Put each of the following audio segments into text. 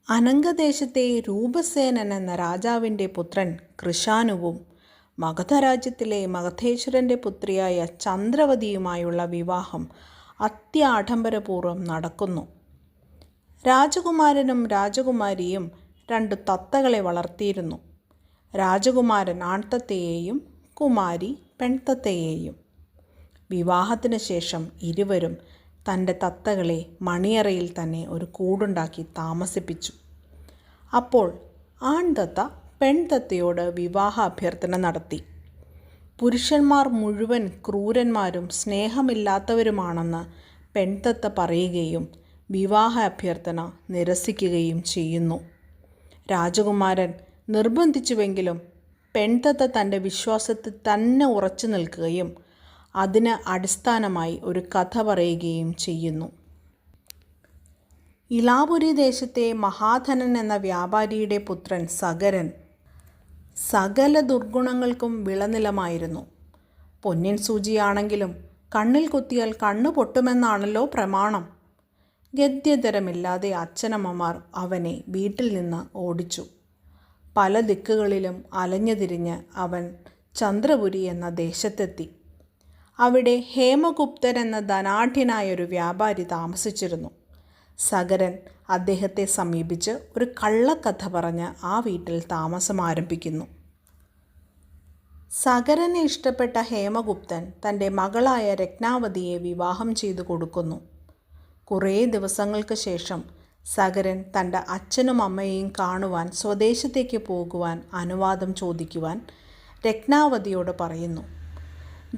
അനംഗദേശത്തെ രൂപസേനൻ എന്ന രാജാവിൻ്റെ പുത്രൻ കൃശാനുവും മഗധരാജ്യത്തിലെ മഗധേശ്വരൻ്റെ പുത്രിയായ ചന്ദ്രവതിയുമായുള്ള വിവാഹം അത്യാഡംബരപൂർവ്വം നടക്കുന്നു. രാജകുമാരനും രാജകുമാരിയും 2 തത്തകളെ വളർത്തിയിരുന്നു. രാജകുമാരൻ ആൺതത്തയെയും കുമാരി പെൺതത്തയെയും. വിവാഹത്തിന് ശേഷം ഇരുവരും തൻ്റെ തത്തകളെ മണിയറയിൽ തന്നെ ഒരു കൂടുണ്ടാക്കി താമസിപ്പിച്ചു. അപ്പോൾ ആൺതത്ത പെൺതത്തയോട് വിവാഹ അഭ്യർത്ഥന നടത്തി. പുരുഷന്മാർ മുഴുവൻ ക്രൂരന്മാരും സ്നേഹമില്ലാത്തവരുമാണെന്ന് പെൺതത്ത പറയുകയും വിവാഹ അഭ്യർത്ഥന നിരസിക്കുകയും ചെയ്യുന്നു. രാജകുമാരൻ നിർബന്ധിച്ചുവെങ്കിലും പെൺതത്ത തൻ്റെ വിശ്വാസത്തിൽ തന്നെ ഉറച്ചു നിൽക്കുകയും അതിന് അടിസ്ഥാനമായി ഒരു കഥ പറയുകയും ചെയ്യുന്നു. ഇലാപുരി ദേശത്തെ മഹാധനൻ എന്ന വ്യാപാരിയുടെ പുത്രൻ സഗരൻ സകല ദുർഗുണങ്ങൾക്കും വിളനിലമായിരുന്നു. പൊന്നിൻ സൂചിയാണെങ്കിലും കണ്ണിൽ കുത്തിയാൽ കണ്ണു പൊട്ടുമെന്നാണല്ലോ പ്രമാണം. ഗത്യന്തരമില്ലാതെ അച്ഛനമ്മമാർ അവനെ വീട്ടിൽ നിന്ന് ഓടിച്ചു. പല ദിക്കുകളിലും അലഞ്ഞുതിരിഞ്ഞ് അവൻ ചന്ദ്രപുരി എന്ന ദേശത്തെത്തി. അവിടെ ഹേമഗുപ്തൻ എന്ന ധനാഢ്യനായൊരു വ്യാപാരി താമസിച്ചിരുന്നു. സഗരൻ അദ്ദേഹത്തെ സമീപിച്ച് ഒരു കള്ളക്കഥ പറഞ്ഞ് ആ വീട്ടിൽ താമസം ആരംഭിക്കുന്നു. സഗരനെ ഇഷ്ടപ്പെട്ട ഹേമഗുപ്തൻ തൻ്റെ മകളായ രത്നാവതിയെ വിവാഹം ചെയ്തു കൊടുക്കുന്നു. കുറേ ദിവസങ്ങൾക്ക് ശേഷം സഗരൻ തൻ്റെ അച്ഛനും അമ്മയെയും കാണുവാൻ സ്വദേശത്തേക്ക് പോകുവാൻ അനുവാദം ചോദിക്കുവാൻ രത്നാവതിയോട് പറയുന്നു.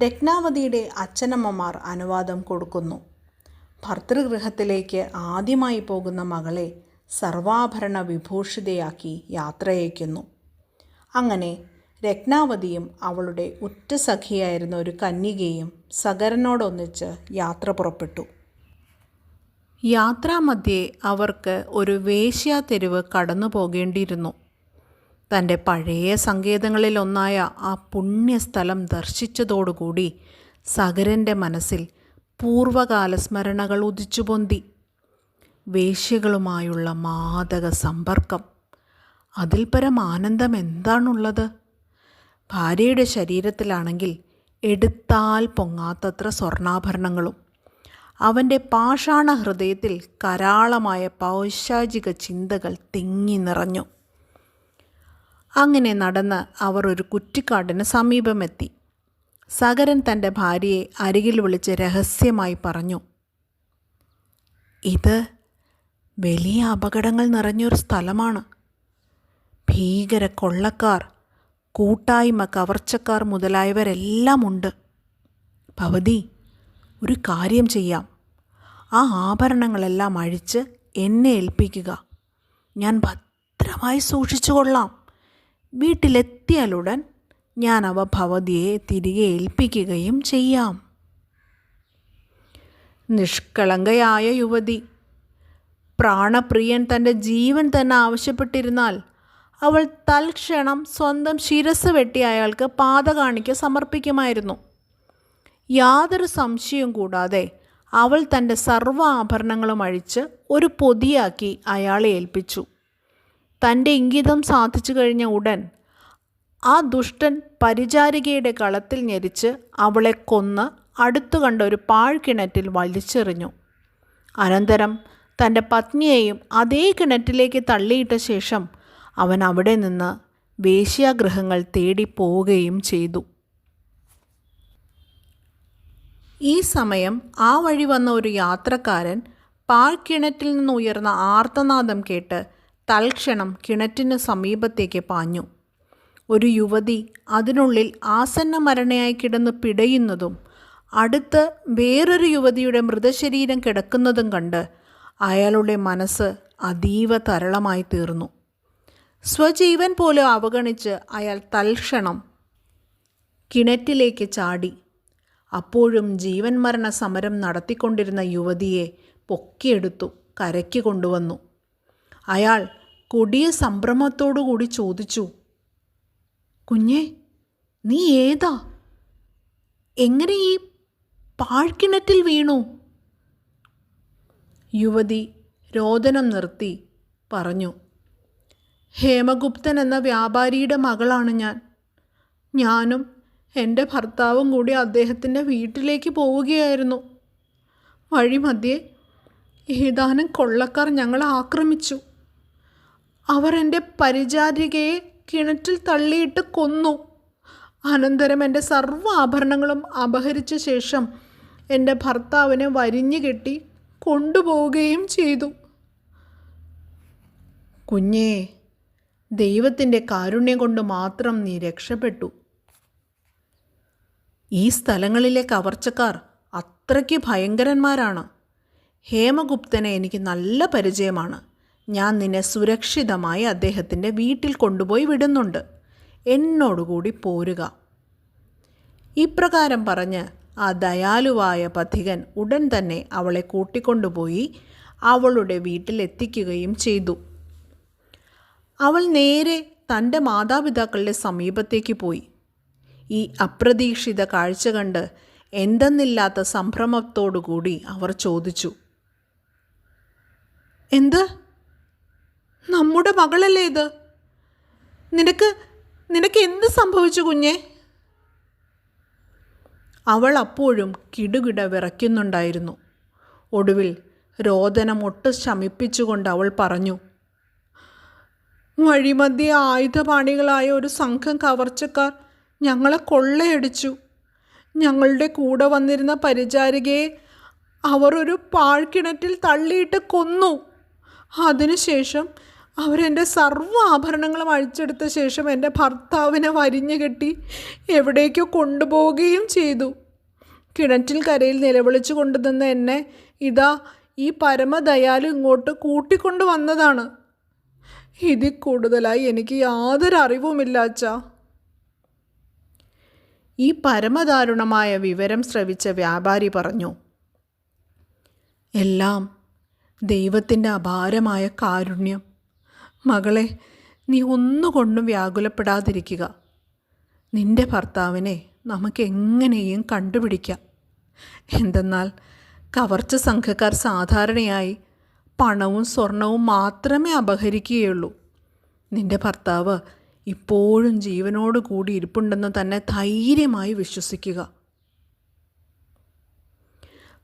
രത്നാവതിയുടെ അച്ഛനമ്മമാർ അനുവാദം കൊടുക്കുന്നു. ഭർതൃഗൃഹത്തിലേക്ക് ആദ്യമായി പോകുന്ന മകളെ സർവാഭരണ വിഭൂഷിതയാക്കി യാത്രയയക്കുന്നു. അങ്ങനെ രത്നാവതിയും അവളുടെ ഉറ്റ സഖിയായിരുന്ന ഒരു കന്യകയും സഗരനോടൊന്നിച്ച് യാത്ര പുറപ്പെട്ടു. യാത്രാമധ്യേ അവർക്ക് ഒരു വേശ്യാതെരുവ് കടന്നു പോകേണ്ടിയിരുന്നു. തൻ്റെ പഴയ സങ്കേതങ്ങളിലൊന്നായ ആ പുണ്യസ്ഥലം ദർശിച്ചതോടുകൂടി സഗരൻ്റെ മനസ്സിൽ പൂർവകാല സ്മരണകൾ ഉദിച്ചുപൊന്തി. വേശ്യകളുമായുള്ള മാദക സമ്പർക്കം, അതിൽ പരം ആനന്ദം എന്താണുള്ളത്? ഭാര്യയുടെ ശരീരത്തിലാണെങ്കിൽ എടുത്താൽ പൊങ്ങാത്തത്ര സ്വർണ്ണാഭരണങ്ങളും. അവൻ്റെ പാഷാണ ഹൃദയത്തിൽ കരാളമായ പൗശാചിക ചിന്തകൾ തിങ്ങി നിറഞ്ഞു. അങ്ങനെ നടന്ന് അവർ ഒരു കുറ്റിക്കാടിന് സമീപമെത്തി. സഗരൻ തൻ്റെ ഭാര്യയെ അരികിൽ വിളിച്ച് രഹസ്യമായി പറഞ്ഞു, ഇത് വലിയ അപകടങ്ങൾ നിറഞ്ഞൊരു സ്ഥലമാണ്. ഭീകര കൊള്ളക്കാർ, കൂട്ടായ്മ കവർച്ചക്കാർ മുതലായവരെല്ലാം ഉണ്ട്. ഭവതി, ഒരു കാര്യം ചെയ്യാം. ആ ആഭരണങ്ങളെല്ലാം അഴിച്ച് എന്നെ ഏൽപ്പിക്കുക. ഞാൻ ഭദ്രമായി സൂക്ഷിച്ചു കൊള്ളാം. വീട്ടിലെത്തിയാലുടൻ ഞാൻ അവ ഭവതിയെ തിരികെ ഏൽപ്പിക്കുകയും ചെയ്യാം. നിഷ്കളങ്കയായ യുവതി. പ്രാണപ്രിയൻ തൻ്റെ ജീവൻ തന്നെ ആവശ്യപ്പെട്ടിരുന്നാൽ അവൾ തൽക്ഷണം സ്വന്തം ശിരസ് വെട്ടി അയാൾക്ക് പാദകാണിക്ക സമർപ്പിക്കുമായിരുന്നു. യാതൊരു സംശയവും കൂടാതെ അവൾ തൻ്റെ സർവ്വ ആഭരണങ്ങളും അഴിച്ച് ഒരു പൊതിയാക്കി അയാളെ ഏൽപ്പിച്ചു. തൻ്റെ ഇംഗിതം സാധിച്ചു കഴിഞ്ഞ ഉടൻ ആ ദുഷ്ടൻ പരിചാരികയുടെ കളത്തിൽ ഞെരിച്ച് അവളെ കൊന്ന് അടുത്തു കണ്ട ഒരു പാഴ്കിണറ്റിൽ വലിച്ചെറിഞ്ഞു. അനന്തരം തൻ്റെ പത്നിയെയും അതേ കിണറ്റിലേക്ക് തള്ളിയിട്ട ശേഷം അവൻ അവിടെ നിന്ന് വേശ്യാഗൃഹങ്ങൾ തേടി പോവുകയും ചെയ്തു. ഈ സമയം ആ വഴി വന്ന ഒരു യാത്രക്കാരൻ പാഴ്കിണറ്റിൽ നിന്ന് ഉയർന്ന ആർത്തനാദം കേട്ട് തൽക്ഷണം കിണറ്റിന് സമീപത്തേക്ക് പാഞ്ഞു. ഒരു യുവതി അതിനുള്ളിൽ ആസന്ന മരണയായി കിടന്ന് പിടയുന്നതും അടുത്ത് വേറൊരു യുവതിയുടെ മൃതശരീരം കിടക്കുന്നതും കണ്ട് അയാളുടെ മനസ്സ് അതീവ തരളമായി തീർന്നു. സ്വജീവൻ പോലും അവഗണിച്ച് അയാൾ തൽക്ഷണം കിണറ്റിലേക്ക് ചാടി. അപ്പോഴും ജീവൻ മരണ സമരം നടത്തിക്കൊണ്ടിരുന്ന യുവതിയെ പൊക്കിയെടുത്തു കരയ്ക്ക് കൊണ്ടുവന്നു. അയാൾ കൊടിയ സംഭ്രമത്തോടുകൂടി ചോദിച്ചു, കുഞ്ഞേ, നീ ഏതാ? എങ്ങനെ ഈ പാഴ്കിണറ്റിൽ വീണു? യുവതി രോദനം നിർത്തി പറഞ്ഞു. ഹേമഗുപ്തൻ എന്ന വ്യാപാരിയുടെ മകളാണ് ഞാനും എൻ്റെ ഭർത്താവും കൂടി അദ്ദേഹത്തിൻ്റെ വീട്ടിലേക്ക് പോവുകയായിരുന്നു. വഴിമധ്യേ ഏതാനും കൊള്ളക്കാർ ഞങ്ങളെ ആക്രമിച്ചു. അവർ എൻ്റെ പരിചാരികയെ കിണറ്റിൽ തള്ളിയിട്ട് കൊന്നു. അനന്തരം എൻ്റെ സർവ്വ ആഭരണങ്ങളും അപഹരിച്ച ശേഷം എൻ്റെ ഭർത്താവിനെ വരിഞ്ഞു കെട്ടി കൊണ്ടുപോവുകയും ചെയ്തു. കുഞ്ഞേ, ദൈവത്തിൻ്റെ കാരുണ്യം കൊണ്ട് മാത്രം നീ രക്ഷപ്പെട്ടു. ഈ സ്ഥലങ്ങളിലെ കവർച്ചക്കാർ അത്രയ്ക്ക് ഭയങ്കരന്മാരാണ്. ഹേമഗുപ്തനെ എനിക്ക് നല്ല പരിചയമാണ്. ഞാൻ നിന്നെ സുരക്ഷിതമായി അദ്ദേഹത്തിൻ്റെ വീട്ടിൽ കൊണ്ടുപോയി വിടുന്നുണ്ട്. എന്നോടുകൂടി പോരുക. ഇപ്രകാരം പറഞ്ഞ് ആ ദയാലുവായ പഥികൻ ഉടൻ തന്നെ അവളെ കൂട്ടിക്കൊണ്ടുപോയി അവളുടെ വീട്ടിലെത്തിക്കുകയും ചെയ്തു. അവൾ നേരെ തൻ്റെ മാതാപിതാക്കളുടെ സമീപത്തേക്ക് പോയി. ഈ അപ്രതീക്ഷിത കാഴ്ച കണ്ട് എന്തെന്നില്ലാത്ത സംഭ്രമത്തോടുകൂടി അവർ ചോദിച്ചു, എന്ത്? നമ്മുടെ മകളല്ലേ ഇത്? നിനക്ക് എന്ത് സംഭവിച്ചു കുഞ്ഞേ? അവൾ അപ്പോഴും കിടുകിട വിറയ്ക്കുന്നുണ്ടായിരുന്നു. ഒടുവിൽ രോദനം ഒട്ട് ശമിപ്പിച്ചുകൊണ്ട് അവൾ പറഞ്ഞു, വഴിമധ്യേ ആയുധപാണികളായ ഒരു സംഘം കവർച്ചക്കാർ ഞങ്ങളെ കൊള്ളയടിച്ചു. ഞങ്ങളുടെ കൂടെ വന്നിരുന്ന പരിചാരികയെ അവർ ഒരു പാഴ്കിണറ്റിൽ തള്ളിയിട്ട് കൊന്നു. അതിനുശേഷം അവരെൻ്റെ സർവ്വ ആഭരണങ്ങളും അഴിച്ചെടുത്ത ശേഷം എൻ്റെ ഭർത്താവിനെ വരിഞ്ഞു കെട്ടി എവിടേക്കോ കൊണ്ടുപോവുകയും ചെയ്തു. കിണറ്റിൽ കരയിൽ നിലവിളിച്ചു കൊണ്ടുനിന്ന എന്നെ ഇതാ ഈ പരമദയാലു ഇങ്ങോട്ട് കൂട്ടിക്കൊണ്ടു വന്നതാണ്. ഇതിൽ കൂടുതലായി എനിക്ക് യാതൊരു അറിവുമില്ല അച്ഛാ. ഈ പരമദാരുണമായ വിവരം ശ്രവിച്ച വ്യാപാരി പറഞ്ഞു, എല്ലാം ദൈവത്തിൻ്റെ അപാരമായ കാരുണ്യം. മകളെ, നീ ഒന്നുകൊണ്ടും വ്യാകുലപ്പെടാതിരിക്കുക. നിന്റെ ഭർത്താവിനെ നമുക്ക് എങ്ങനെയും കണ്ടുപിടിക്കാം. എന്തെന്നാൽ കവർച്ച സംഘക്കാർ സാധാരണയായി പണവും സ്വർണവും മാത്രമേ അപഹരിക്കുകയുള്ളൂ. നിന്റെ ഭർത്താവ് ഇപ്പോഴും ജീവനോട് കൂടി ഇരിപ്പുണ്ടെന്ന് തന്നെ ധൈര്യമായി വിശ്വസിക്കുക.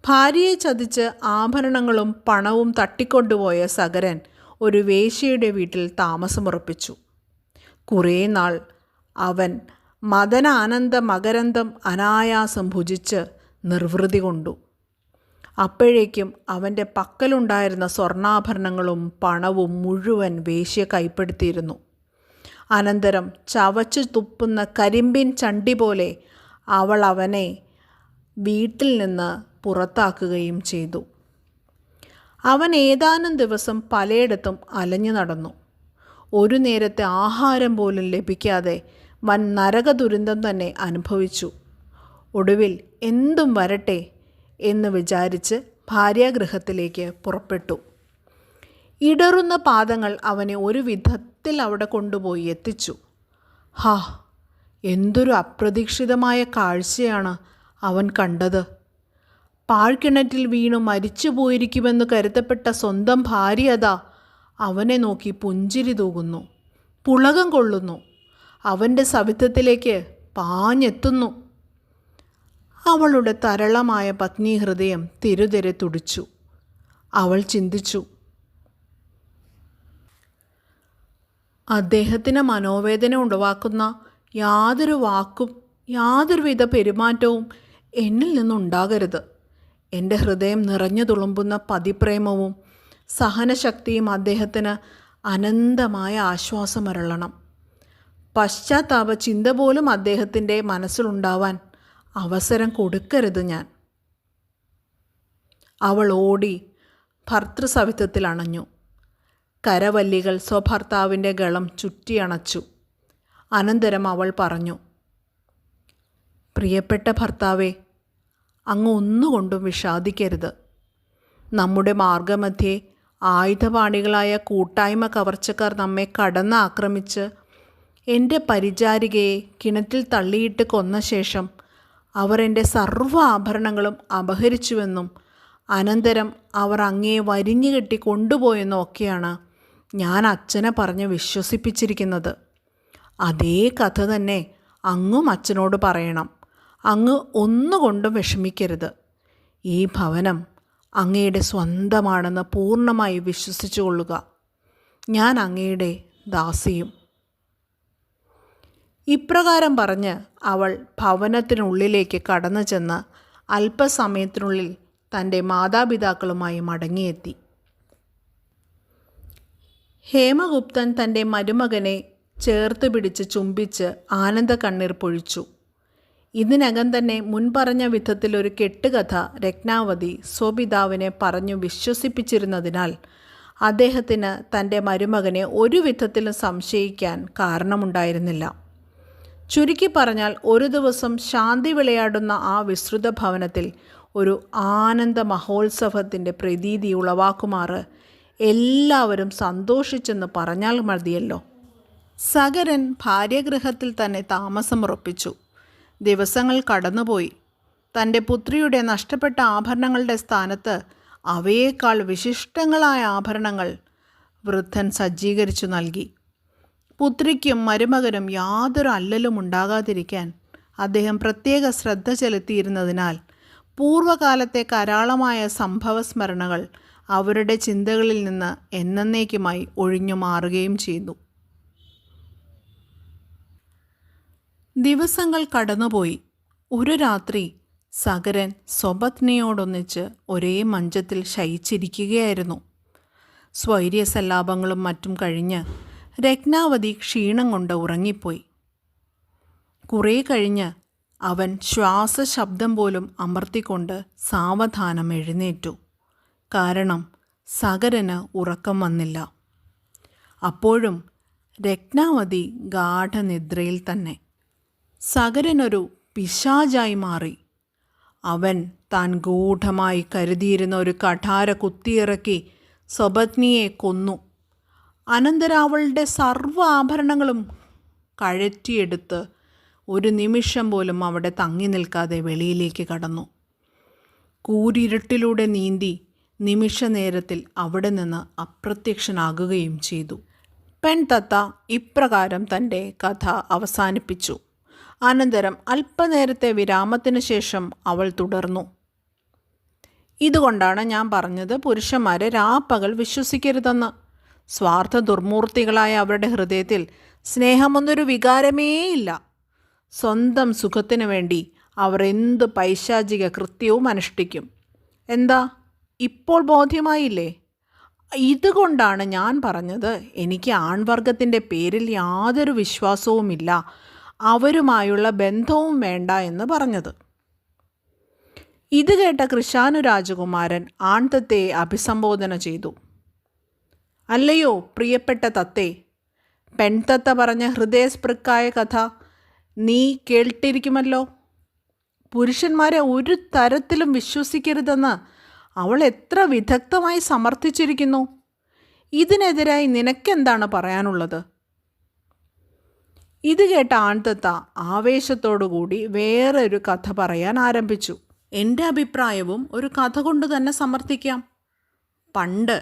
ഭാര്യയെ ചതിച്ച് ആഭരണങ്ങളും പണവും തട്ടിക്കൊണ്ടുപോയ സഗരൻ ഒരു വേശ്യയുടെ വീട്ടിൽ താമസമുറപ്പിച്ചു. കുറേ നാൾ അവൻ മദനാനന്ദ മകരന്തം അനായാസം ഭുജിച്ച് നിർവൃതി കൊണ്ടു. അപ്പോഴേക്കും അവൻ്റെ പക്കലുണ്ടായിരുന്ന സ്വർണ്ണാഭരണങ്ങളും പണവും മുഴുവൻ വേശ്യ കൈപ്പെടുത്തിയിരുന്നു. അനന്തരം ചവച്ചു തുപ്പുന്ന കരിമ്പിൻ ചണ്ടി പോലെ അവൾ അവനെ വീട്ടിൽ നിന്ന് പുറത്താക്കുകയും ചെയ്തു. അവൻ ഏതാനും ദിവസം പലയിടത്തും അലഞ്ഞു നടന്നു. ഒരു നേരത്തെ ആഹാരം പോലും ലഭിക്കാതെ വൻ നരക ദുരന്തം തന്നെ അനുഭവിച്ചു. ഒടുവിൽ എന്തും വരട്ടെ എന്ന് വിചാരിച്ച് ഭാര്യാഗൃഹത്തിലേക്ക് പുറപ്പെട്ടു. ഇടറുന്ന പാദങ്ങൾ അവനെ ഒരു വിധത്തിൽ അവിടെ കൊണ്ടുപോയി എത്തിച്ചു. ഹാ, എന്തൊരു അപ്രതീക്ഷിതമായ കാഴ്ചയാണ് അവൻ കണ്ടത്! പാഴ്കിണറ്റിൽ വീണു മരിച്ചു പോയിരിക്കുമെന്ന് കരുതപ്പെട്ട സ്വന്തം ഭാര്യതാ അവനെ നോക്കി പുഞ്ചിരി തൂകുന്നു, പുളകം കൊള്ളുന്നു, അവൻ്റെ സവിധത്തിലേക്ക് പാഞ്ഞെത്തുന്നു. അവളുടെ തരളമായ പത്നി ഹൃദയം തിരുതിരെ തുടിച്ചു. അവൾ ചിന്തിച്ചു, അദ്ദേഹത്തിന് മനോവേദന ഉളവാക്കുന്ന യാതൊരു വാക്കും യാതൊരുവിധ പെരുമാറ്റവും എന്നിൽ നിന്നുണ്ടാകരുത്. എൻ്റെ ഹൃദയം നിറഞ്ഞു തുളുമ്പുന്ന പതിപ്രേമവും സഹനശക്തിയും അദ്ദേഹത്തിന് അനന്തമായ ആശ്വാസമരുളണം. പശ്ചാത്താപ ചിന്ത പോലും അദ്ദേഹത്തിൻ്റെ മനസ്സിലുണ്ടാവാൻ അവസരം കൊടുക്കരുത് ഞാൻ. അവൾ ഓടി ഭർതൃസവിധത്തിൽ അണഞ്ഞു. കരവല്ലികൾ സ്വഭർത്താവിൻ്റെ ഗളം ചുറ്റിയണച്ചു. അനന്തരം അവൾ പറഞ്ഞു, പ്രിയപ്പെട്ട ഭർത്താവേ, അങ്ങ് ഒന്നുകൊണ്ടും വിഷാദിക്കരുത്. നമ്മുടെ മാർഗമധ്യേ ആയുധപാണികളായ കൂട്ടായ്മ കവർച്ചക്കാർ നമ്മെ കടന്നാക്രമിച്ച് എൻ്റെ പരിചാരികയെ കിണറ്റിൽ തള്ളിയിട്ട് കൊന്ന ശേഷം അവർ എൻ്റെ സർവ്വ ആഭരണങ്ങളും അപഹരിച്ചുവെന്നും അനന്തരം അവർ അങ്ങയെ വരിഞ്ഞു കെട്ടി കൊണ്ടുപോയെന്നും ഒക്കെയാണ് ഞാൻ അച്ഛനെ പറഞ്ഞ് വിശ്വസിപ്പിച്ചിരിക്കുന്നത്. അതേ കഥ തന്നെ അങ്ങും അച്ഛനോട് പറയണം. അങ്ങ് ഒന്നുകൊണ്ടും വിഷമിക്കരുത്. ഈ ഭവനം അങ്ങയുടെ സ്വന്തമാണെന്ന് പൂർണ്ണമായി വിശ്വസിച്ചു കൊള്ളുക. ഞാൻ അങ്ങയുടെ ദാസിയും. ഇപ്രകാരം പറഞ്ഞ് അവൾ ഭവനത്തിനുള്ളിലേക്ക് കടന്നു ചെന്ന് അല്പസമയത്തിനുള്ളിൽ തൻ്റെ മാതാപിതാക്കളുമായി മടങ്ങിയെത്തി. ഹേമഗുപ്തൻ തൻ്റെ മരുമകനെ ചേർത്ത് പിടിച്ച് ചുംബിച്ച് ആനന്ദ കണ്ണീർ പൊഴിച്ചു. ഇതിനകം തന്നെ മുൻപറഞ്ഞ വിധത്തിലൊരു കെട്ടുകഥ രത്നാവതി സ്വപിതാവിനെ പറഞ്ഞു വിശ്വസിപ്പിച്ചിരുന്നതിനാൽ അദ്ദേഹത്തിന് തൻ്റെ മരുമകനെ ഒരു വിധത്തിലും സംശയിക്കാൻ കാരണമുണ്ടായിരുന്നില്ല. ചുരുക്കി പറഞ്ഞാൽ ഒരു ദിവസം ശാന്തി വിളയാടുന്ന ആ വിസ്തൃത ഭവനത്തിൽ ഒരു ആനന്ദ മഹോത്സവത്തിൻ്റെ പ്രതീതി ഉളവാക്കുമാറ് എല്ലാവരും സന്തോഷിച്ചെന്ന് പറഞ്ഞാൽ മതിയല്ലോ. സഗരൻ ഭാര്യഗൃഹത്തിൽ തന്നെ താമസമുറപ്പിച്ചു. ദിവസങ്ങൾ കടന്നുപോയി. തൻ്റെ പുത്രിയുടെ നഷ്ടപ്പെട്ട ആഭരണങ്ങളുടെ സ്ഥാനത്ത് അവയേക്കാൾ വിശിഷ്ടങ്ങളായ ആഭരണങ്ങൾ വൃദ്ധൻ സജ്ജീകരിച്ചു നൽകി. പുത്രിക്കും മരുമകനും യാതൊരു അല്ലലും ഉണ്ടാകാതിരിക്കാൻ അദ്ദേഹം പ്രത്യേക ശ്രദ്ധ ചെലുത്തിയിരുന്നതിനാൽ പൂർവ്വകാലത്തെ കരാളമായ സംഭവസ്മരണകൾ അവരുടെ ചിന്തകളിൽ നിന്ന് എന്നേക്കുമായി ഒഴിഞ്ഞു മാറുകയും ചെയ്തു. ദിവസങ്ങൾ കടന്നുപോയി. ഒരു രാത്രി സഗരൻ സ്വപത്നിയോടൊന്നിച്ച് ഒരേ മഞ്ചത്തിൽ ശയിച്ചിരിക്കുകയായിരുന്നു. സ്വൈര്യസല്ലാപങ്ങളും മറ്റും കഴിഞ്ഞ് രത്നാവതി ക്ഷീണം കൊണ്ട് ഉറങ്ങിപ്പോയി. കുറേ കഴിഞ്ഞ് അവൻ ശ്വാസശബ്ദം പോലും അമർത്തിക്കൊണ്ട് സാവധാനം എഴുന്നേറ്റു. കാരണം സഗരന് ഉറക്കം വന്നില്ല. അപ്പോഴും രത്നാവതി ഗാഠനിദ്രയിൽ തന്നെ. സഗരനൊരു പിശാചായി മാറി. അവൻ താൻ ഗൂഢമായി കരുതിയിരുന്ന ഒരു കഠാര കുത്തിയിറക്കി സ്വപത്നിയെ കൊന്നു. അനന്തരം അവളുടെ സർവ്വ ആഭരണങ്ങളും കഴറ്റിയെടുത്ത് ഒരു നിമിഷം പോലും അവിടെ തങ്ങി നിൽക്കാതെ വെളിയിലേക്ക് കടന്നു. കൂരിരുട്ടിലൂടെ നീന്തി നിമിഷ നേരത്തിൽ അവിടെ നിന്ന് അപ്രത്യക്ഷനാകുകയും ചെയ്തു. പെൺതത്ത ഇപ്രകാരം തൻ്റെ കഥ അവസാനിപ്പിച്ചു. അനന്തരം അല്പനേരത്തെ വിരാമത്തിന് ശേഷം അവൾ തുടർന്നു. ഇതുകൊണ്ടാണ് ഞാൻ പറഞ്ഞത് പുരുഷന്മാരെ രാപ്പകൽ വിശ്വസിക്കരുതെന്ന്. സ്വാർത്ഥ ദുർമൂർത്തികളായ അവരുടെ ഹൃദയത്തിൽ സ്നേഹമൊന്നൊരു വികാരമേയില്ല. സ്വന്തം സുഖത്തിനു വേണ്ടി അവർ എന്ത് പൈശാചിക കൃത്യവും അനുഷ്ഠിക്കും. എന്താ ഇപ്പോൾ ബോധ്യമായില്ലേ? ഇതുകൊണ്ടാണ് ഞാൻ പറഞ്ഞത് എനിക്ക് ആൺവർഗത്തിൻ്റെ പേരിൽ യാതൊരു വിശ്വാസവുമില്ല, അവരുമായുള്ള ബന്ധവും വേണ്ട എന്ന് പറഞ്ഞത്. ഇത് കേട്ട കൃശാനു രാജകുമാരൻ ആൺതത്തയെ അഭിസംബോധന ചെയ്തു. അല്ലയോ പ്രിയപ്പെട്ട തത്തേ, പെൺതത്ത പറഞ്ഞ ഹൃദയസ്പൃക്കായ കഥ നീ കേട്ടിരിക്കുമല്ലോ. പുരുഷന്മാരെ ഒരു തരത്തിലും വിശ്വസിക്കരുതെന്ന് അവൾ എത്ര വിദഗ്ധമായി സമർത്ഥിച്ചിരിക്കുന്നു. ഇതിനെതിരായി നിനക്കെന്താണ് പറയാനുള്ളത്? ഇത് കേട്ട ആൺതത്ത ആവേശത്തോടുകൂടി വേറൊരു കഥ പറയാൻ ആരംഭിച്ചു. എൻ്റെ അഭിപ്രായവും ഒരു കഥ കൊണ്ട് തന്നെ സമർത്ഥിക്കാം. പണ്ട്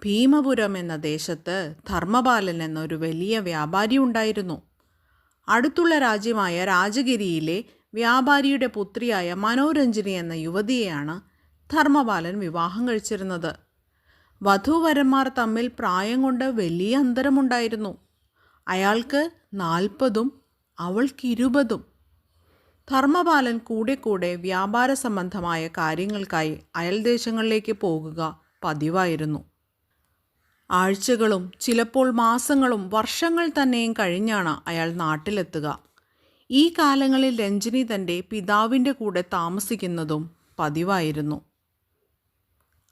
ഭീമപുരം എന്ന ദേശത്ത് ധർമ്മപാലൻ എന്നൊരു വലിയ വ്യാപാരി ഉണ്ടായിരുന്നു. അടുത്തുള്ള രാജ്യമായ രാജഗിരിയിലെ വ്യാപാരിയുടെ പുത്രിയായ മനോരഞ്ജിനി എന്ന യുവതിയെയാണ് ധർമ്മപാലൻ വിവാഹം കഴിച്ചിരുന്നത്. വധൂവരന്മാർ തമ്മിൽ പ്രായം കൊണ്ട് വലിയ അന്തരമുണ്ടായിരുന്നു. അയാൾക്ക് 40ഉം അവൾക്ക് 20ഉം. ധർമ്മപാലൻ കൂടെ വ്യാപാര സംബന്ധമായ കാര്യങ്ങൾക്കായി അയൽദേശങ്ങളിലേക്ക് പോകുക പതിവായിരുന്നു. ആഴ്ചകളും ചിലപ്പോൾ മാസങ്ങളും വർഷങ്ങൾ തന്നെയും കഴിഞ്ഞാണ് അയാൾ നാട്ടിലെത്തുക. ഈ കാലങ്ങളിൽ രഞ്ജിനി തൻ്റെ പിതാവിൻ്റെ കൂടെ താമസിക്കുന്നതും പതിവായിരുന്നു.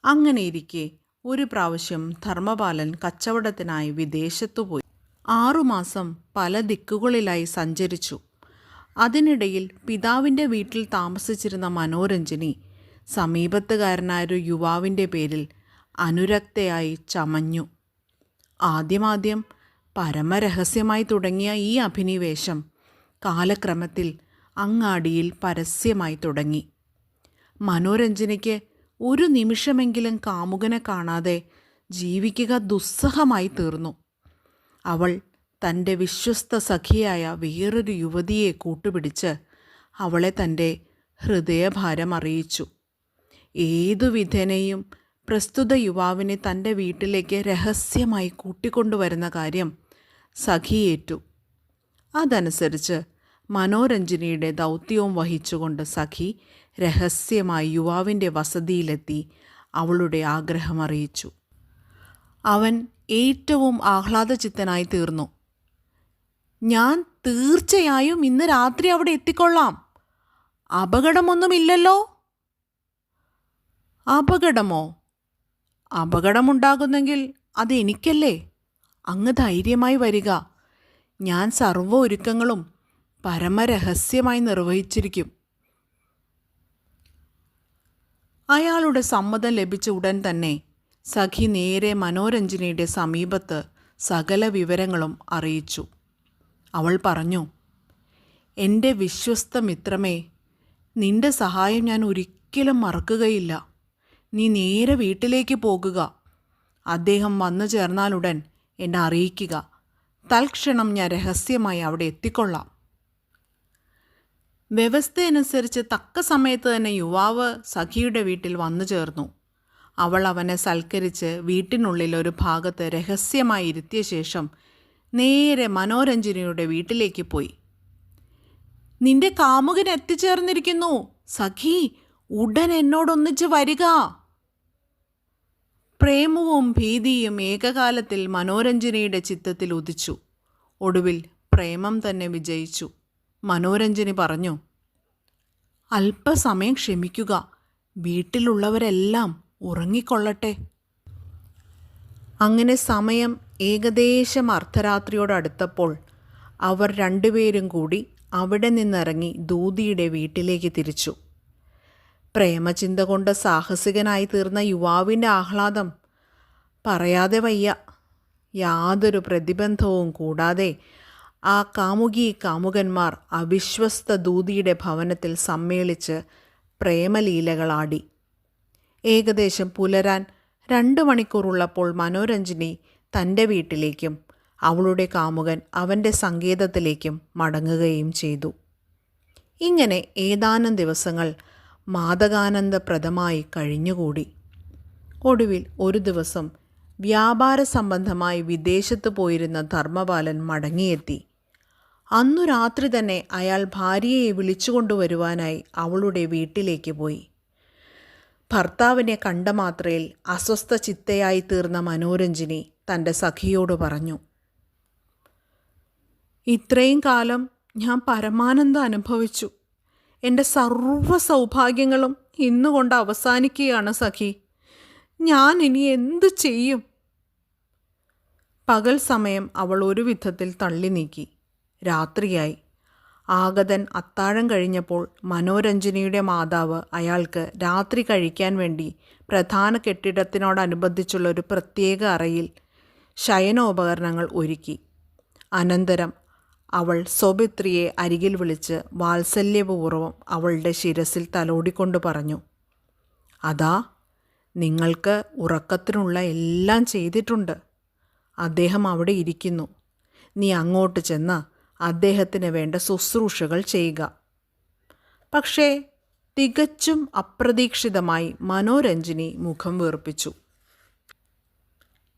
അങ്ങനെയിരിക്കെ ഒരു പ്രാവശ്യം ധർമ്മപാലൻ കച്ചവടത്തിനായി വിദേശത്തു പോയി. 6 മാസം പല ദിക്കുകളിലായി സഞ്ചരിച്ചു. അതിനിടയിൽ പിതാവിൻ്റെ വീട്ടിൽ താമസിച്ചിരുന്ന മനോരഞ്ജിനി സമീപത്തുകാരനായൊരു യുവാവിൻ്റെ പേരിൽ അനുരക്തയായി ചമഞ്ഞു. ആദ്യം പരമരഹസ്യമായി തുടങ്ങിയ ഈ അഭിനിവേശം കാലക്രമത്തിൽ അങ്ങാടിയിൽ പരസ്യമായി തുടങ്ങി. മനോരഞ്ജനിക്ക് ഒരു നിമിഷമെങ്കിലും കാമുകനെ കാണാതെ ജീവിക്കുക ദുസ്സഹമായി തീർന്നു. അവൾ തൻ്റെ വിശ്വസ്ത സഖിയായ വേറൊരു യുവതിയെ കൂട്ടുപിടിച്ച് അവളെ തൻ്റെ ഹൃദയഭാരം അറിയിച്ചു. ഏതു വിധേനയും പ്രസ്തുത യുവാവിനെ തൻ്റെ വീട്ടിലേക്ക് രഹസ്യമായി കൂട്ടിക്കൊണ്ടുവരുന്ന കാര്യം സഖി ഏറ്റു. അതനുസരിച്ച് മനോരഞ്ജനിയുടെ ദൗത്യവും വഹിച്ചുകൊണ്ട് സഖി രഹസ്യമായി യുവാവിൻ്റെ വസതിയിലെത്തി അവളുടെ ആഗ്രഹം അറിയിച്ചു. അവൻ ഏറ്റവും ആഹ്ലാദചിത്തനായി തീർന്നു. ഞാൻ തീർച്ചയായും ഇന്ന് രാത്രി അവിടെ എത്തിക്കൊള്ളാം. അപകടമൊന്നുമില്ലല്ലോ? അപകടമോ? അപകടമുണ്ടാകുന്നെങ്കിൽ അത് എനിക്കല്ലേ? അങ്ങ് ധൈര്യമായി വരിക. ഞാൻ സർവ്വ ഒരുക്കങ്ങളും പരമരഹസ്യമായി നിർവഹിച്ചിരിക്കും. അയാളുടെ സമ്മതം ലഭിച്ച ഉടൻ തന്നെ സഖി നേരെ മനോരഞ്ജനിയുടെ സമീപത്ത് സകല വിവരങ്ങളും അറിയിച്ചു. അവൾ പറഞ്ഞു, എൻ്റെ വിശ്വസ്ത മിത്രമേ, നിന്റെ സഹായം ഞാൻ ഒരിക്കലും മറക്കുകയില്ല. നീ നേരെ വീട്ടിലേക്ക് പോകുക. അദ്ദേഹം വന്നു ചേർന്നാലുടൻ എന്നെ അറിയിക്കുക. തൽക്ഷണം ഞാൻ രഹസ്യമായി അവിടെ എത്തിക്കൊള്ളാം. വ്യവസ്ഥയനുസരിച്ച് തക്ക സമയത്ത് തന്നെ യുവാവ് സഖിയുടെ വീട്ടിൽ വന്നു ചേർന്നു. അവൾ അവനെ സൽക്കരിച്ച് വീട്ടിനുള്ളിൽ ഒരു ഭാഗത്ത് രഹസ്യമായി ഇരുത്തിയ ശേഷം നേരെ മനോരഞ്ജനിയുടെ വീട്ടിലേക്ക് പോയി. നിന്റെ കാമുകൻ എത്തിച്ചേർന്നിരിക്കുന്നു സഖി, ഉടൻ എന്നോടൊന്നിച്ച് വരിക. പ്രേമവും ഭീതിയും ഏകകാലത്തിൽ മനോരഞ്ജനിയുടെ ചിത്തത്തിൽ ഉദിച്ചു. ഒടുവിൽ പ്രേമം തന്നെ വിജയിച്ചു. മനോരഞ്ജനി പറഞ്ഞു, അല്പസമയം ക്ഷമിക്കുക. വീട്ടിലുള്ളവരെല്ലാം ഉറങ്ങിക്കൊള്ളട്ടെ. അങ്ങനെ സമയം ഏകദേശം അർദ്ധരാത്രിയോടടുത്തപ്പോൾ അവർ രണ്ടുപേരും കൂടി അവിടെ നിന്നിറങ്ങി ദൂതിയുടെ വീട്ടിലേക്ക് തിരിച്ചു. പ്രേമചിന്ത കൊണ്ട് സാഹസികനായി തീർന്ന യുവാവിൻ്റെ ആഹ്ലാദം പറയാതെ വയ്യ. യാതൊരു പ്രതിബന്ധവും കൂടാതെ ആ കാമുകന്മാർ അവിശ്വസ്ത ദൂതിയുടെ ഭവനത്തിൽ സമ്മേളിച്ച് പ്രേമലീലകളാടി. ഏകദേശം പുലരാൻ 2 മണിക്കൂറുള്ളപ്പോൾ മനോരഞ്ജനി തൻ്റെ വീട്ടിലേക്കും അവളുടെ കാമുകൻ അവൻ്റെ സങ്കേതത്തിലേക്കും മടങ്ങുകയും ചെയ്തു. ഇങ്ങനെ ഏതാനും ദിവസങ്ങൾ മാദകാനന്ദപ്രദമായി കഴിഞ്ഞുകൂടി. ഒടുവിൽ ഒരു ദിവസം വ്യാപാര സംബന്ധമായി വിദേശത്ത് പോയിരുന്ന ധർമ്മപാലൻ മടങ്ങിയെത്തി. അന്നു രാത്രി തന്നെ അയാൾ ഭാര്യയെ വിളിച്ചുകൊണ്ടുവരുവാനായി അവളുടെ വീട്ടിലേക്ക് പോയി. ഭർത്താവിനെ കണ്ട മാത്രയിൽ അസ്വസ്ഥ ചിത്തയായി തീർന്ന മനോരഞ്ജനി തൻ്റെ സഖിയോട് പറഞ്ഞു, ഇത്രയും കാലം ഞാൻ പരമാനന്ദം അനുഭവിച്ചു. എൻ്റെ സർവ്വ സൗഭാഗ്യങ്ങളും ഇന്നുകൊണ്ട് അവസാനിക്കുകയാണ് സഖി. ഞാൻ ഇനി എന്തു ചെയ്യും? പകൽ സമയം അവൾ ഒരു വിധത്തിൽ തള്ളി നീക്കി. രാത്രിയായി. ആഗതൻ അത്താഴം കഴിഞ്ഞപ്പോൾ മനോരഞ്ജനിയുടെ മാതാവ് അയാൾക്ക് രാത്രി കഴിക്കാൻ വേണ്ടി പ്രധാന കെട്ടിടത്തിനോടനുബന്ധിച്ചുള്ള ഒരു പ്രത്യേക അറയിൽ ശയനോപകരണങ്ങൾ ഒരുക്കി. അനന്തരം അവൾ സൗമിത്രിയെ അരികിൽ വിളിച്ച് വാത്സല്യപൂർവ്വം അവളുടെ ശിരസിൽ തലോടിക്കൊണ്ട് പറഞ്ഞു, അതാ നിങ്ങൾക്ക് ഉറക്കത്തിനുള്ള എല്ലാം ചെയ്തിട്ടുണ്ട്. അദ്ദേഹം അവിടെ ഇരിക്കുന്നു. നീ അങ്ങോട്ട് ചെന്ന് അദ്ദേഹത്തിന് വേണ്ട ശുശ്രൂഷകൾ ചെയ്യുക. പക്ഷേ തികച്ചും അപ്രതീക്ഷിതമായി മനോരഞ്ജനി മുഖം വീർപ്പിച്ചു.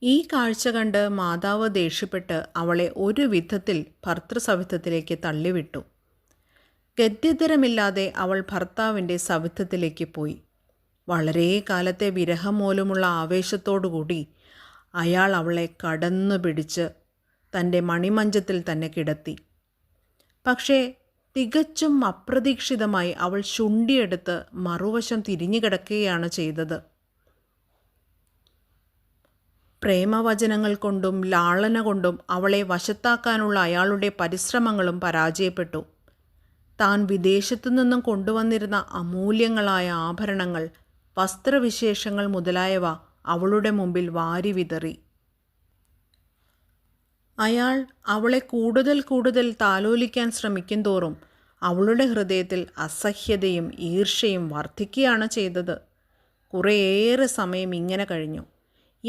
ഈ കാഴ്ച കണ്ട് മാതാവ് ദേഷ്യപ്പെട്ട് അവളെ ഒരു വിധത്തിൽ ഭർത്തൃസവിധത്തിലേക്ക് തള്ളിവിട്ടു. ഗത്യന്തരമില്ലാതെ അവൾ ഭർത്താവിൻ്റെ സവിധത്തിലേക്ക് പോയി. വളരെ കാലത്തെ വിരഹം മൂലമുള്ള ആവേശത്തോടുകൂടി അയാൾ അവളെ കടന്നു പിടിച്ച് തൻ്റെ മണിമഞ്ചത്തിൽ തന്നെ കിടത്തി. പക്ഷേ തികച്ചും അപ്രതീക്ഷിതമായി അവൾ ചുണ്ടിയെടുത്ത് മറുവശം തിരിഞ്ഞു കിടക്കുകയാണ് ചെയ്തത്. പ്രേമവചനങ്ങൾ കൊണ്ടും ലാളന കൊണ്ടും അവളെ വശത്താക്കാനുള്ള അയാളുടെ പരിശ്രമങ്ങളും പരാജയപ്പെട്ടു. താൻ വിദേശത്തു നിന്നും കൊണ്ടുവന്നിരുന്ന അമൂല്യങ്ങളായ ആഭരണങ്ങൾ, വസ്ത്രവിശേഷങ്ങൾ മുതലായവ അവളുടെ മുമ്പിൽ വാരി വിതറി. അയാൾ അവളെ കൂടുതൽ താലോലിക്കാൻ ശ്രമിക്കും തോറും അവളുടെ ഹൃദയത്തിൽ അസഹ്യതയും ഈർഷ്യയും വർദ്ധിക്കുകയാണ് ചെയ്തത്. കുറേയേറെ സമയം ഇങ്ങനെ കഴിഞ്ഞു.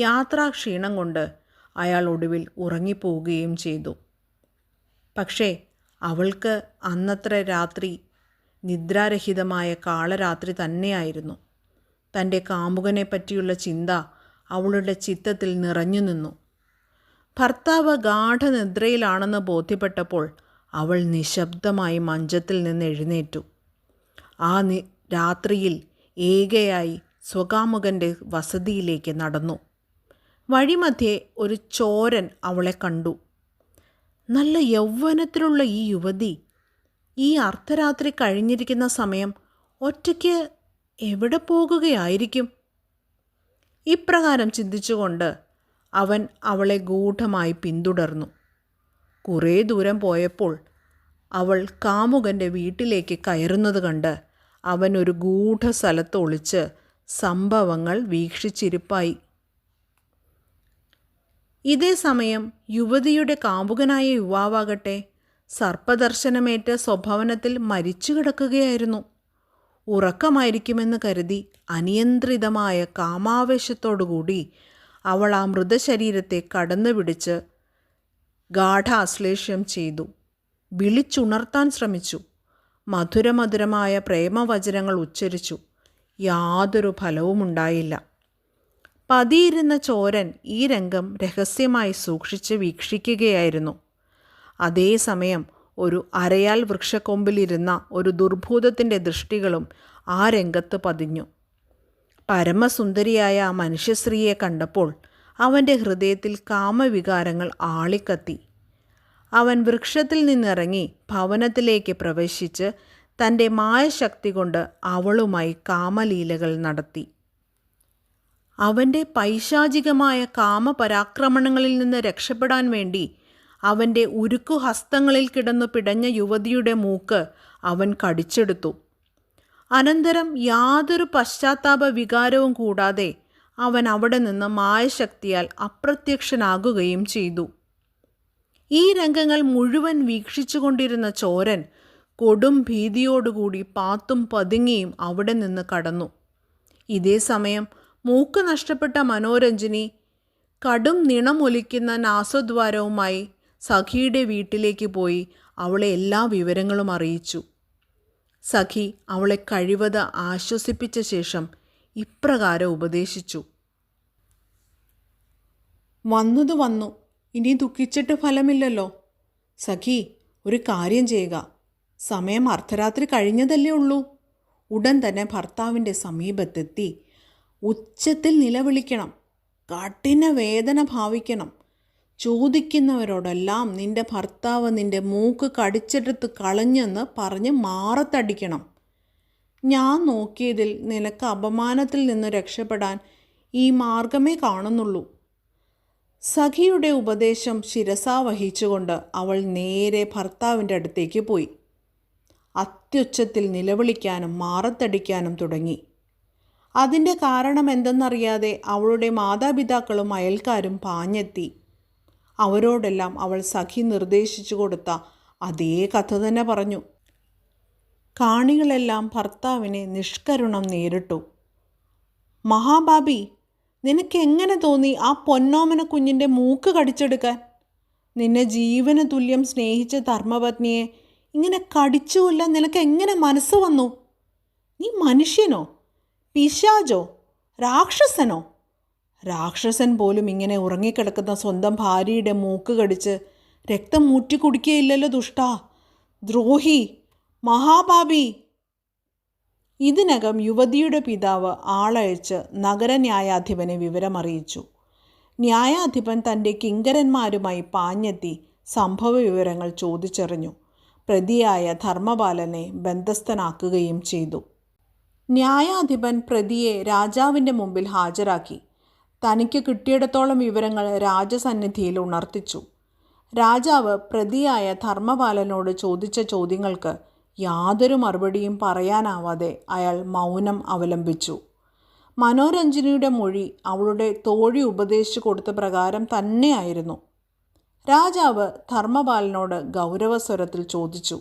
യാത്രാക്ഷീണം കൊണ്ട് അയാൾ ഒടുവിൽ ഉറങ്ങിപ്പോവുകയും ചെയ്തു. പക്ഷേ അവൾക്ക് അന്നത്ര രാത്രി നിദ്രാരഹിതമായ കാളരാത്രി തന്നെയായിരുന്നു. തൻ്റെ കാമുകനെ പറ്റിയുള്ള ചിന്ത അവളുടെ ചിത്തത്തിൽ നിറഞ്ഞു നിന്നു. ഭർത്താവ് ഗാഠനിദ്രയിലാണെന്ന് ബോധ്യപ്പെട്ടപ്പോൾ അവൾ നിശബ്ദമായി മഞ്ചത്തിൽ നിന്ന് എഴുന്നേറ്റു. ആ രാത്രിയിൽ ഏകയായി സ്വകാമുകൻ്റെ വസതിയിലേക്ക് നടന്നു. വഴിമധ്യേ ഒരു ചോരൻ അവളെ കണ്ടു. നല്ല യൗവനത്തിലുള്ള ഈ യുവതി ഈ അർദ്ധരാത്രി കഴിഞ്ഞിരിക്കുന്ന സമയം ഒറ്റയ്ക്ക് എവിടെ പോകുകയായിരിക്കും? ഇപ്രകാരം ചിന്തിച്ചുകൊണ്ട് അവൻ അവളെ ഗൂഢമായി പിന്തുടർന്നു. കുറേ ദൂരം പോയപ്പോൾ അവൾ കാമുകൻ്റെ വീട്ടിലേക്ക് കയറുന്നത് കണ്ട് അവൻ ഒരു ഗൂഢസ്ഥലത്ത് ഒളിച്ച് സംഭവങ്ങൾ വീക്ഷിച്ചിരിപ്പായി. ഇതേ സമയം യുവതിയുടെ കാമുകനായ യുവാവാകട്ടെ സർപ്പദർശനമേറ്റ് സ്വഭവനത്തിൽ മരിച്ചു കിടക്കുകയായിരുന്നു. ഉറക്കമായിരിക്കുമെന്ന് കരുതി അനിയന്ത്രിതമായ കാമാവേശത്തോടുകൂടി അവൾ ആ മൃതശരീരത്തെ കടന്നു പിടിച്ച് ഗാഠാശ്ലേഷ്യം ചെയ്തു. വിളിച്ചുണർത്താൻ ശ്രമിച്ചു. മധുരമധുരമായ പ്രേമവചനങ്ങൾ ഉച്ചരിച്ചു. യാതൊരു ഫലവുമുണ്ടായില്ല. പതിയിരുന്ന ചോരൻ ഈ രംഗം രഹസ്യമായി സൂക്ഷിച്ച് വീക്ഷിക്കുകയായിരുന്നു. അതേസമയം ഒരു അരയാൽ വൃക്ഷക്കൊമ്പിലിരുന്ന ഒരു ദുർഭൂതത്തിൻ്റെ ദൃഷ്ടികളും ആ രംഗത്ത് പതിഞ്ഞു. പരമസുന്ദരിയായ ആ മനുഷ്യസ്ത്രീയെ കണ്ടപ്പോൾ അവൻ്റെ ഹൃദയത്തിൽ കാമവികാരങ്ങൾ ആളിക്കത്തി. അവൻ വൃക്ഷത്തിൽ നിന്നിറങ്ങി ഭവനത്തിലേക്ക് പ്രവേശിച്ച് തൻ്റെ മായശക്തി കൊണ്ട് അവളുമായി കാമലീലകൾ നടത്തി. അവൻ്റെ പൈശാചികമായ കാമപരാക്രമണങ്ങളിൽ നിന്ന് രക്ഷപ്പെടാൻ വേണ്ടി അവൻ്റെ ഉരുക്കുഹസ്തങ്ങളിൽ കിടന്നു പിടഞ്ഞ യുവതിയുടെ മൂക്ക് അവൻ കടിച്ചെടുത്തു. അനന്തരം യാതൊരു പശ്ചാത്താപ വികാരവും കൂടാതെ അവൻ അവിടെ നിന്ന് മായശക്തിയാൽ അപ്രത്യക്ഷനാകുകയും ചെയ്തു. ഈ രംഗങ്ങൾ മുഴുവൻ വീക്ഷിച്ചു കൊണ്ടിരുന്ന ചോരൻ കൊടും ഭീതിയോടുകൂടി പാത്തും പതുങ്ങിയും അവിടെ നിന്ന് കടന്നു. ഇതേ സമയം മൂക്ക് നഷ്ടപ്പെട്ട മനോരഞ്ജിനി കടും നിണമൊലിക്കുന്ന നാസദ്വാരവുമായി സഖിയുടെ വീട്ടിലേക്ക് പോയി അവളെ എല്ലാ വിവരങ്ങളും അറിയിച്ചു. സഖി അവളെ കഴിവത് ആശ്വസിപ്പിച്ച ശേഷം ഇപ്രകാരം ഉപദേശിച്ചു. വന്നത് വന്നു, ഇനി ദുഃഖിച്ചിട്ട് ഫലമില്ലല്ലോ. സഖി, ഒരു കാര്യം ചെയ്യുക. സമയം അർദ്ധരാത്രി കഴിഞ്ഞതല്ലേ ഉള്ളൂ. ഉടൻ തന്നെ ഭർത്താവിൻ്റെ സമീപത്തെത്തി ഉച്ചത്തിൽ നിലവിളിക്കണം. കഠിന വേദന ഭാവിക്കണം. ചോദിക്കുന്നവരോടെല്ലാം നിന്റെ ഭർത്താവ് നിന്റെ മൂക്ക് കടിച്ചെടുത്ത് കളഞ്ഞെന്ന് പറഞ്ഞ് മാറത്തടിക്കണം. ഞാൻ നോക്കിയതിൽ നിനക്ക് അപമാനത്തിൽ നിന്ന് രക്ഷപ്പെടാൻ ഈ മാർഗമേ കാണുന്നുള്ളൂ. സഖിയുടെ ഉപദേശം ശിരസാവഹിച്ചുകൊണ്ട് അവൾ നേരെ ഭർത്താവിൻ്റെ അടുത്തേക്ക് പോയി. അത്യുച്ചത്തിൽ നിലവിളിക്കാനും മാറത്തടിക്കാനും തുടങ്ങി. അതിൻ്റെ കാരണം എന്തെന്നറിയാതെ അവളുടെ മാതാപിതാക്കളും അയൽക്കാരും പാഞ്ഞെത്തി. അവരോടെല്ലാം അവൾ സഖി നിർദ്ദേശിച്ചു കൊടുത്ത അതേ കഥ തന്നെ പറഞ്ഞു. കാണികളെല്ലാം ഭർത്താവിനെ നിഷ്കരുണം നേരിട്ടു. മഹാഭാബി, നിനക്ക് എങ്ങനെ തോന്നി ആ പൊന്നോമന കുഞ്ഞിൻ്റെ മൂക്ക് കടിച്ചെടുക്കാൻ? നിന്നെ ജീവന് തുല്യം സ്നേഹിച്ച ധർമ്മപത്നിയെ ഇങ്ങനെ കടിച്ചു കൊല്ലാൻ നിനക്ക് എങ്ങനെ മനസ്സ് വന്നു? നീ മനുഷ്യനോ, പിശാചോ, രാക്ഷസനോ? രാക്ഷസൻ പോലും ഇങ്ങനെ ഉറങ്ങിക്കിടക്കുന്ന സ്വന്തം ഭാര്യയുടെ മൂക്ക് കടിച്ച് രക്തം മൂറ്റിക്കുടിക്കുകയില്ലല്ലോ ദുഷ്ടാ, ദ്രോഹി, മഹാപാപി. ഇതിനകം യുവതിയുടെ പിതാവ് ആളയച്ച് നഗരന്യായാധിപനെ വിവരമറിയിച്ചു. ന്യായാധിപൻ തൻ്റെ കിങ്കരന്മാരുമായി പാഞ്ഞെത്തി സംഭവ വിവരങ്ങൾ ചോദിച്ചറിഞ്ഞു. പ്രതിയായ ധർമ്മപാലനെ ബന്ധസ്ഥനാക്കുകയും ചെയ്തു. ന്യായാധിപൻ പ്രതിയെ രാജാവിൻ്റെ മുമ്പിൽ ഹാജരാക്കി. തനിക്ക് കിട്ടിയിടത്തോളം വിവരങ്ങൾ രാജസന്നിധിയിൽ ഉണർത്തിച്ചു. രാജാവ് പ്രതിയായ ധർമ്മപാലനോട് ചോദിച്ച ചോദ്യങ്ങൾക്ക് യാതൊരു മറുപടിയും പറയാനാവാതെ അയാൾ മൗനം അവലംബിച്ചു. മനോരഞ്ജിനിയുടെ മൊഴി അവളുടെ തോഴി ഉപദേശിച്ചു കൊടുത്ത പ്രകാരം തന്നെയായിരുന്നു. രാജാവ് ധർമ്മപാലനോട് ഗൗരവസ്വരത്തിൽ ചോദിച്ചു,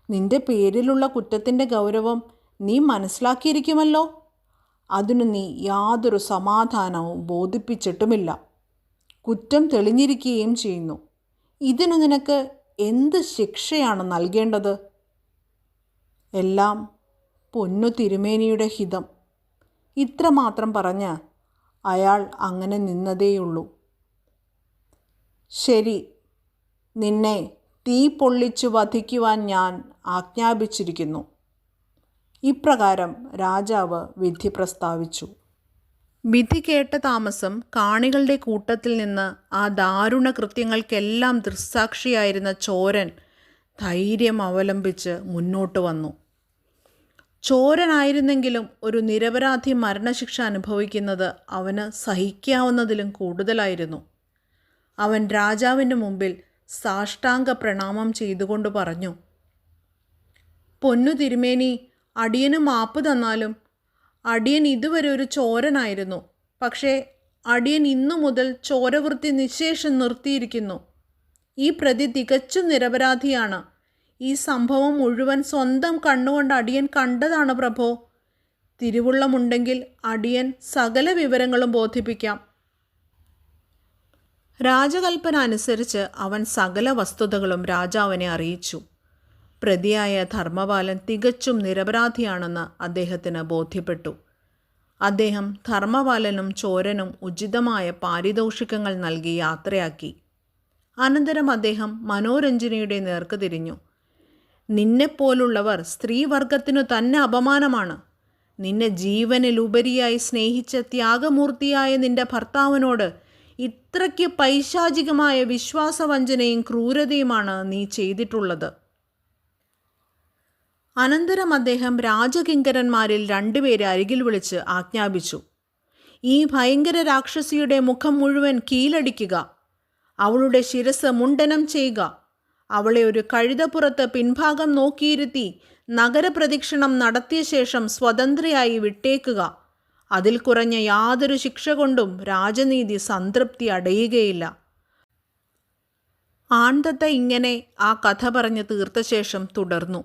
നിന്റെ പേരിലുള്ള കുറ്റത്തിൻ്റെ ഗൗരവം നീ മനസ്സിലാക്കിയിരിക്കുമല്ലോ? അതിനു നീ യാതൊരു സമാധാനവും ബോധിപ്പിച്ചിട്ടുമില്ല. കുറ്റം തെളിഞ്ഞിരിക്കുകയും ചെയ്യുന്നു. ഇതിനു നിനക്ക് എന്ത് ശിക്ഷയാണ് നൽകേണ്ടത്? എല്ലാം പൊന്നു തിരുമേനിയുടെ ഹിതം. ഇത്രമാത്രം പറഞ്ഞ് അയാൾ അങ്ങനെ നിന്നതേയുള്ളൂ. ശരി, നിന്നെ തീ പൊള്ളിച്ചു വധിക്കുവാൻ ഞാൻ ആജ്ഞാപിച്ചിരിക്കുന്നു. ഇപ്രകാരം രാജാവ് വിധി പ്രസ്താവിച്ചു. വിധി കേട്ട താമസം കാണികളുടെ കൂട്ടത്തിൽ നിന്ന് ആ ദാരുണ കൃത്യങ്ങൾക്കെല്ലാം ദൃക്സാക്ഷിയായിരുന്ന ചോരൻ ധൈര്യം അവലംബിച്ച് മുന്നോട്ട് വന്നു. ചോരനായിരുന്നെങ്കിലും ഒരു നിരപരാധി മരണശിക്ഷ അനുഭവിക്കുന്നത് അവന് സഹിക്കാവുന്നതിലും കൂടുതലായിരുന്നു. അവൻ രാജാവിൻ്റെ മുമ്പിൽ സാഷ്ടാംഗ പ്രണാമം ചെയ്തുകൊണ്ട് പറഞ്ഞു, പൊന്നു തിരുമേനി, അടിയന് മാപ്പ് തന്നാലും. അടിയൻ ഇതുവരെ ഒരു ചോരനായിരുന്നു. പക്ഷേ അടിയൻ ഇന്നു മുതൽ ചോരവൃത്തി നിശേഷം നിർത്തിയിരിക്കുന്നു. ഈ പ്രതി തികച്ചും നിരപരാധിയാണ്. ഈ സംഭവം മുഴുവൻ സ്വന്തം കണ്ണുകൊണ്ട് അടിയൻ കണ്ടതാണ് പ്രഭോ. തിരുവുള്ളമുണ്ടെങ്കിൽ അടിയൻ സകല വിവരങ്ങളും ബോധിപ്പിക്കാം. രാജകൽപ്പന അനുസരിച്ച് അവൻ സകല വസ്തുതകളും രാജാവിനെ അറിയിച്ചു. പ്രതിയായ ധർമ്മപാലൻ തികച്ചും നിരപരാധിയാണെന്ന് അദ്ദേഹത്തിന് ബോധ്യപ്പെട്ടു. അദ്ദേഹം ധർമ്മപാലനും ചോരനും ഉചിതമായ പാരിതോഷികങ്ങൾ നൽകി യാത്രയാക്കി. അനന്തരം അദ്ദേഹം മനോരഞ്ജനയുടെ നേർക്ക് തിരിഞ്ഞു. നിന്നെപ്പോലുള്ളവർ സ്ത്രീവർഗത്തിനു തന്നെ അപമാനമാണ്. നിന്നെ ജീവനിലുപരിയായി സ്നേഹിച്ച ത്യാഗമൂർത്തിയായ നിന്റെ ഭർത്താവിനോട് ഇത്രയ്ക്ക് പൈശാചികമായ വിശ്വാസവഞ്ചനയും ക്രൂരതയുമാണ് നീ ചെയ്തിട്ടുള്ളത്. അനന്തരം അദ്ദേഹം രാജകിങ്കരന്മാരിൽ 2 പേരെ അരികിൽ വിളിച്ച് ആജ്ഞാപിച്ചു, ഈ ഭയങ്കര രാക്ഷസിയുടെ മുഖം മുഴുവൻ കീലടിക്കുക, അവളുടെ ശിരസ് മുണ്ഡനം ചെയ്യുക, അവളെ ഒരു കഴുതപ്പുറത്ത് പിൻഭാഗം നോക്കിയിരുത്തി നഗരപ്രദക്ഷിണം നടത്തിയ ശേഷം സ്വതന്ത്രയായി വിട്ടേക്കുക. അതിൽ കുറഞ്ഞ യാതൊരു ശിക്ഷ കൊണ്ടും രാജനീതി സംതൃപ്തി അടയുകയില്ല. ആൺതത്ത ഇങ്ങനെ ആ കഥ പറഞ്ഞ് തീർത്ത ശേഷം തുടർന്നു,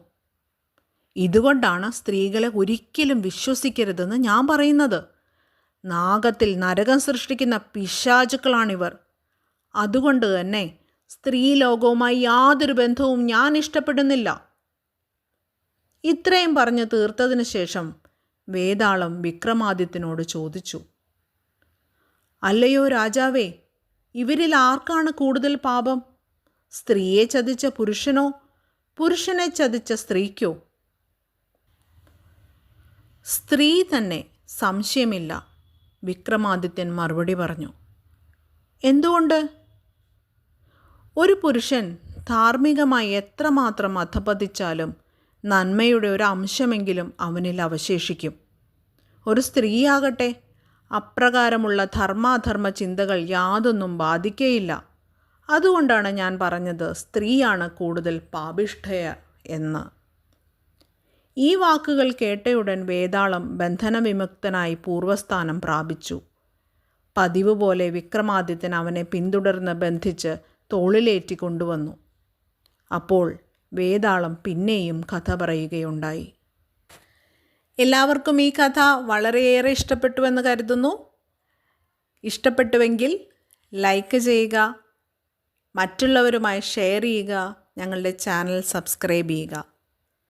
ഇതുകൊണ്ടാണ് സ്ത്രീകളെ ഒരിക്കലും വിശ്വസിക്കരുതെന്ന് ഞാൻ പറയുന്നത്. നാഗത്തിൽ നരകം സൃഷ്ടിക്കുന്ന പിശാചുക്കളാണിവർ. അതുകൊണ്ട് തന്നെ സ്ത്രീലോകവുമായി യാതൊരു ബന്ധവും ഞാൻ ഇഷ്ടപ്പെടുന്നില്ല. ഇത്രയും പറഞ്ഞു തീർത്തതിന് ശേഷം വേതാളം വിക്രമാദിത്യനോട് ചോദിച്ചു, അല്ലയോ രാജാവേ, ഇവരിൽ ആർക്കാണ് കൂടുതൽ പാപം? സ്ത്രീയെ ചതിച്ച പുരുഷനോ പുരുഷനെ ചതിച്ച സ്ത്രീക്കോ? സ്ത്രീ തന്നെ, സംശയമില്ല, വിക്രമാദിത്യൻ മറുപടി പറഞ്ഞു. എന്തുകൊണ്ട്? ഒരു പുരുഷൻ ധാർമ്മികമായി എത്രമാത്രം അധപതിച്ചാലും നന്മയുടെ ഒരു അംശമെങ്കിലും അവനിൽ അവശേഷിക്കും. ഒരു സ്ത്രീയാകട്ടെ അപ്രകാരമുള്ള ധർമാധർമ്മ ചിന്തകൾ യാതൊന്നും ബാധിക്കുകയില്ല. അതുകൊണ്ടാണ് ഞാൻ പറഞ്ഞത് സ്ത്രീയാണ് കൂടുതൽ പാപിഷ്ഠയ എന്ന്. ഈ വാക്കുകൾ കേട്ടയുടൻ വേതാളം ബന്ധനവിമുക്തനായി പൂർവ്വസ്ഥാനം പ്രാപിച്ചു. പതിവ് പോലെ വിക്രമാദിത്യൻ അവനെ പിന്തുടർന്ന് ബന്ധിച്ച് തോളിലേറ്റി കൊണ്ടുവന്നു. അപ്പോൾ വേതാളം പിന്നെയും കഥ പറയുകയുണ്ടായി. എല്ലാവർക്കും ഈ കഥ വളരെയേറെ ഇഷ്ടപ്പെട്ടുവെന്ന് കരുതുന്നു. ഇഷ്ടപ്പെട്ടുവെങ്കിൽ ലൈക്ക് ചെയ്യുക, മറ്റുള്ളവരുമായി ഷെയർ ചെയ്യുക, ഞങ്ങളുടെ ചാനൽ സബ്സ്ക്രൈബ് ചെയ്യുക.